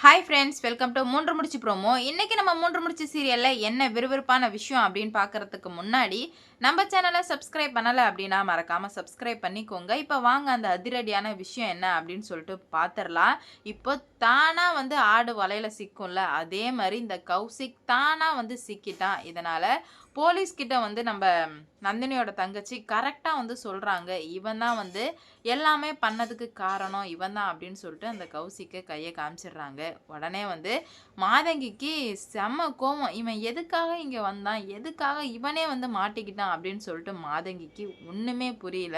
Hi friends, welcome to மூன்று முடிச்சு promo. இன்னைக்கு நம்ம மூன்று முடிச்சு சீரியல்ல என்ன விறுவிறுப்பான விஷயம் அப்படின்னு பார்க்கறதுக்கு முன்னாடி நம்ம சேனலை சப்ஸ்கிரைப் பண்ணலை அப்படின்னா மறக்காம சப்ஸ்கிரைப் பண்ணிக்கோங்க. இப்போ வாங்க அந்த அதிரடியான விஷயம் என்ன அப்படின்னு சொல்லிட்டு பார்த்துடலாம். இப்போ தானா வந்து ஆடு வலையில சிக்கும்ல, அதே மாதிரி இந்த கௌசிக் தானா வந்து சிக்கிட்டான். இதனால போலீஸ் கிட்ட வந்து நம்ம நந்தினியோட தங்கச்சி கரெக்டாக வந்து சொல்கிறாங்க, இவன் தான் வந்து எல்லாமே பண்ணதுக்கு காரணம் இவன் தான் அப்படின்னு சொல்லிட்டு அந்த கௌசிக்கு கையை காமிச்சிடுறாங்க. உடனே வந்து மாதங்கிக்கு செம கோவம், இவன் எதுக்காக இங்கே வந்தான், எதுக்காக இவனே வந்து மாட்டிக்கிட்டான் அப்படின்னு சொல்லிட்டு மாதங்கிக்கு ஒன்றுமே புரியல.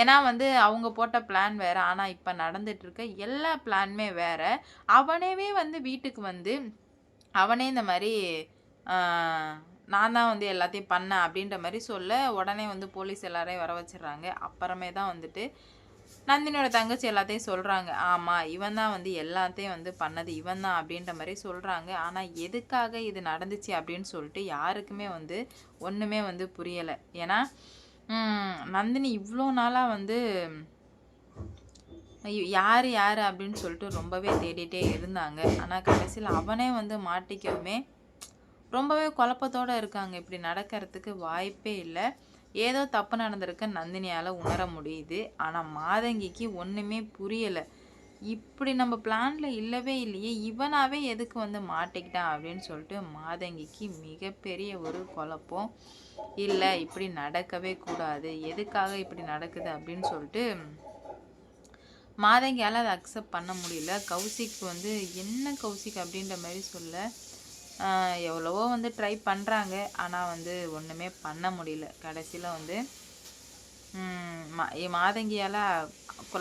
ஏன்னா வந்து அவங்க போட்ட பிளான் வேற, ஆனால் இப்போ நடந்துட்டு இருக்க எல்லா பிளானுமே வேற. அவனேவே வந்து வீட்டுக்கு வந்து அவனே இந்த மாதிரி நான் தான் வந்து எல்லாத்தையும் பண்ணேன் அப்படின்ற மாதிரி சொல்ல, உடனே வந்து போலீஸ் எல்லாரையும் வர வச்சிடுறாங்க. அப்புறமே தான் வந்துட்டு நந்தினியோட தங்கச்சி எல்லாத்தையும் சொல்கிறாங்க, ஆமாம் இவன் தான் வந்து எல்லாத்தையும் வந்து பண்ணது இவன் தான் அப்படின்ற மாதிரி சொல்கிறாங்க. ஆனால் எதுக்காக இது நடந்துச்சு அப்படின்னு சொல்லிட்டு யாருக்குமே வந்து ஒன்றுமே வந்து புரியலை. ஏன்னா நந்தினி இவ்வளோ நாளாக வந்து யார் யார் அப்படின்னு சொல்லிட்டு ரொம்பவே தேடிட்டே இருந்தாங்க. ஆனால் கடைசியில் அவனே வந்து மாட்டிக்கவுமே ரொம்பவே குழப்பத்தோடு இருக்காங்க. இப்படி நடக்கிறதுக்கு வாய்ப்பே இல்லை. ஏதோ தப்பு நடந்திருக்கு நந்தினியால் உணர முடியுது. ஆனால் மாதங்கிக்கு ஒன்றுமே புரியலை. இப்படி நம்ம பிளானில் இல்லவே இல்லையே, இவனாவே எதுக்கு வந்து மாட்டிக்கிட்டான் அப்படின்னு சொல்லிட்டு மாதங்கிக்கு மிகப்பெரிய ஒரு குழப்பம். இல்லை இப்படி நடக்கவே கூடாது, எதுக்காக இப்படி நடக்குது அப்படின்னு சொல்லிட்டு மாதங்கியால் அதை அக்செப்ட் பண்ண முடியல. கௌசிக் வந்து என்ன கௌசிக் அப்படின்ற மாதிரி சொல்ல எவ்வளவோ வந்து ட்ரை பண்ணுறாங்க. ஆனால் வந்து ஒன்றுமே பண்ண முடியல. கடைசியில் வந்து மாதங்கியால்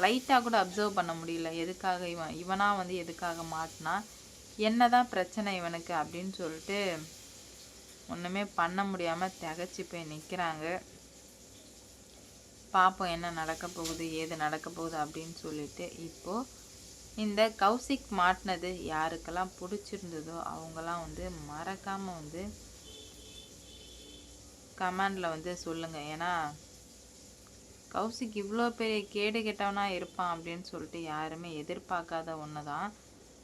லைட்டாக கூட அப்சர்வ் பண்ண முடியல, எதுக்காக இவனாக வந்து எதுக்காக மாட்டினா, என்ன தான் பிரச்சனை இவனுக்கு அப்படின்னு சொல்லிட்டு ஒன்றுமே பண்ண முடியாமல் திகச்சு போய் நிற்கிறாங்க. பார்ப்போம் என்ன நடக்க போகுது, ஏது நடக்க போகுது அப்படின்னு சொல்லிட்டு. இப்போது இந்த கௌசிக் மாட்டினது யாருக்கெல்லாம் பிடிச்சிருந்ததோ அவங்கெல்லாம் வந்து மறக்காமல் வந்து கமெண்டில் வந்து சொல்லுங்கள். ஏன்னா கௌசிக் இவ்வளோ பெரிய கேடு கெட்டவனாக இருப்பான் அப்படின்னு சொல்லிட்டு யாருமே எதிர்பார்க்காத ஒன்று தான்.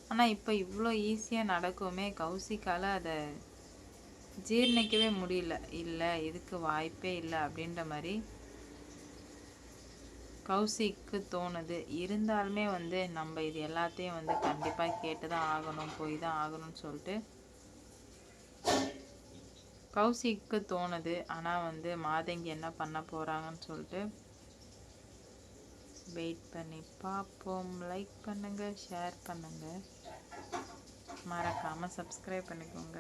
ஆனால் இப்போ இவ்வளோ ஈஸியாக நடக்குமே கௌசிக்கால் அதை ஜீர்ணிக்கவே முடியல. இல்லை இதுக்கு வாய்ப்பே இல்லை அப்படின்ற மாதிரி கௌசிக்கு தோணுது. இருந்தாலுமே வந்து நம்ம இது எல்லாத்தையும் வந்து கண்டிப்பாக கேட்டு தான் ஆகணும், போய் தான் ஆகணும்னு சொல்லிட்டு கௌசிக்கு தோணுது. ஆனால் வந்து மாதங்கி என்ன பண்ண போகிறாங்கன்னு சொல்லிட்டு வெயிட் பண்ணி பார்ப்போம். லைக் பண்ணுங்கள், ஷேர் பண்ணுங்கள், மறக்காமல் சப்ஸ்கிரைப் பண்ணிக்கோங்க.